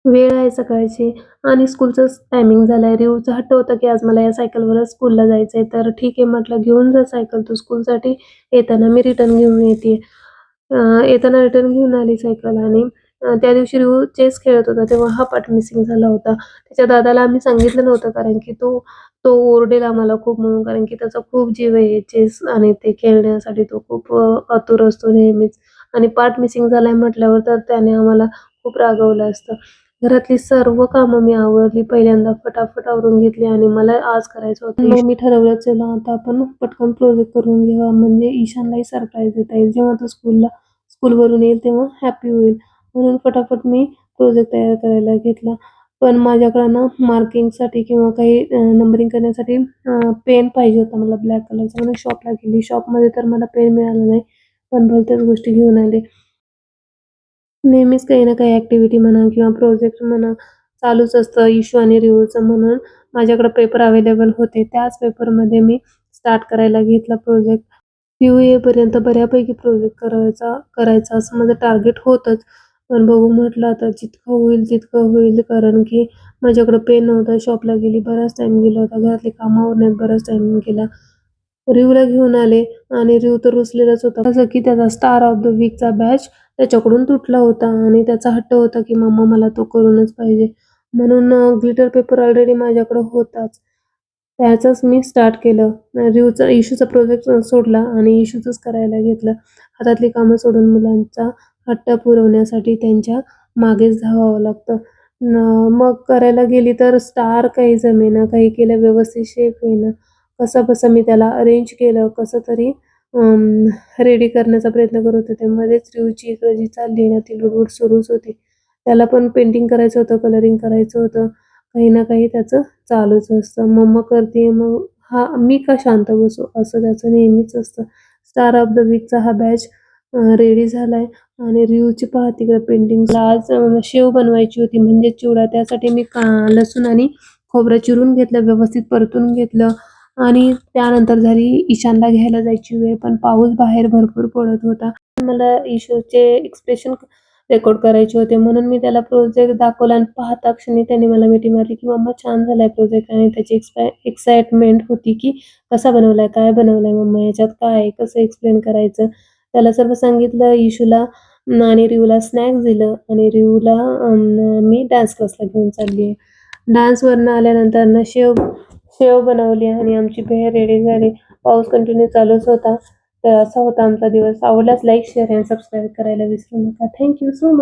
वेळ आहे सकाळची आणि स्कूलचं टायमिंग झालंय. रिऊचा हट्ट होता, की आज मला या सायकलवरच स्कूलला जायचंय. तर ठीक आहे म्हटलं, घेऊन जा सायकल तू स्कूलसाठी. येताना मी रिटर्न घेऊन येतीये. येताना रिटर्न घेऊन आली सायकल आणि त्या दिवशी रिऊ चेस खेळत होता, तेव्हा हा पार्ट मिसिंग झाला होता. त्याच्या दादाला आम्ही सांगितलं नव्हतं, कारण की तो तो ओरडेल आम्हाला खूप म्हणून, कारण की त्याचा खूप जीव आहे चेस आणि ते खेळण्यासाठी तो खूप आतुर असतो नेहमीच. आणि पार्ट मिसिंग झालाय म्हटल्यावर तर त्याने आम्हाला खूप रागवलं असतं. घरातली सर्व कामं मी आवरली. पहिल्यांदा फटाफट आवरून घेतली आणि मला आज करायचं होतं. मग मी ठरवलं चला आता आपण पटकन प्रोजेक्ट करून घेऊया, म्हणजे ईशानलाही सरप्राईज देता येईल. जेव्हा तो स्कूलवरून येईल तेव्हा हॅपी होईल. म्हणून फटाफट मी प्रोजेक्ट तयार करायला घेतला. पण माझ्याकडं ना मार्किंगसाठी किंवा काही नंबरिंग करण्यासाठी पेन पाहिजे होता मला ब्लॅक कलरचा. म्हणून शॉपला गेली. शॉपमध्ये तर मला पेन मिळाला नाही. पण भलत्याच गोष्टी घेऊन आले. नेहमीच काही ना काही ॲक्टिव्हिटी म्हणा किंवा प्रोजेक्ट म्हणा चालूच असतं इशू आणि रिव्ह्यूचं, म्हणून माझ्याकडे पेपर अवेलेबल होते. त्याच पेपरमध्ये मी स्टार्ट करायला घेतला प्रोजेक्ट. रिव्ह्यू येईपर्यंत बऱ्यापैकी प्रोजेक्ट करायचा असं माझं टार्गेट होतंच. पण बघू म्हटलं आता जितकं होईल तितकं होईल, कारण की माझ्याकडे पेन नव्हता. शॉपला गेली, बराच टाईम गेला होता. घरातली कामं आवरण्यात बराच टाईम गेला. रिव्ह्यूला घेऊन आले आणि रिव्ह्यू तर रुसलेलाच होता. कसं की त्याचा स्टार ऑफ द वीकचा बॅच त्याच्याकडून तुटला होता आणि त्याचा हट्ट होता की मम्मा मला तो करूनच पाहिजे. म्हणून ग्लिटर पेपर ऑलरेडी माझ्याकडे होताच. त्याचंच मी स्टार्ट केलं. इशूचा प्रोजेक्ट सोडला आणि इशूचंच करायला घेतलं. हातातली कामं सोडून मुलांचा हट्ट पुरवण्यासाठी त्यांच्या मागेच धावावं लागतं. मग करायला गेली तर स्टार काही जमेना, काही केलं व्यवस्थित शेप होईना. कसंबसं मी त्याला अरेंज केलं. कसं तरी रेडी करण्याचा प्रयत्न करत होते. मध्येच रिऊची इकडं जी चालली ना ती लुडबुड सुरूच होती. त्याला पण पेंटिंग करायचं होतं, कलरिंग करायचं होतं. काही ना काही त्याचं चालूच असतं. मम्मा करतीये मग मी का शांत बसू? असं त्याचं नेहमीच असतं. स्टार ऑफ द वीकचा हा बॅच रेडी झालाय आणि रिऊची पहा तिकडे पेंटिंग. आज शेव बनवायची होती म्हणजे चिवडा. त्यासाठी मी लसूण आणि खोबरं चिरून घेतलं, व्यवस्थित परतून घेतलं आणि त्यानंतर झाली ईशानला घ्यायला जायची वेळ. पण पाऊस बाहेर भरपूर पडत होता. मला इशूचे एक्सप्रेशन रेकॉर्ड करायचे होते, म्हणून मी त्याला प्रोजेक्ट दाखवला आणि पाहता क्षणी त्याने मला मिठी मारली की मम्मा छान झालाय प्रोजेक्ट. आणि त्याची एक्साइटमेंट होती की कसा बनवलाय, काय बनवलंय मम्मा, याच्यात काय आहे, कसं एक्सप्लेन करायचं. त्याला सर्व सांगितलं. इशूला आणि रिऊला स्नॅक्स दिलं आणि रिऊला मी डान्स क्लासला घेऊन चालली आहे. डान्सवरनं आल्यानंतर ना शेव शेव बनवली आणि आमची भेळ रेडी झाली. पाऊस कंटिन्यू चालूच होता. तर असा होता आमचा दिवस. आवडल्यास लाईक, शेअर आणि सबस्क्राईब करायला विसरू नका. Thank you so much.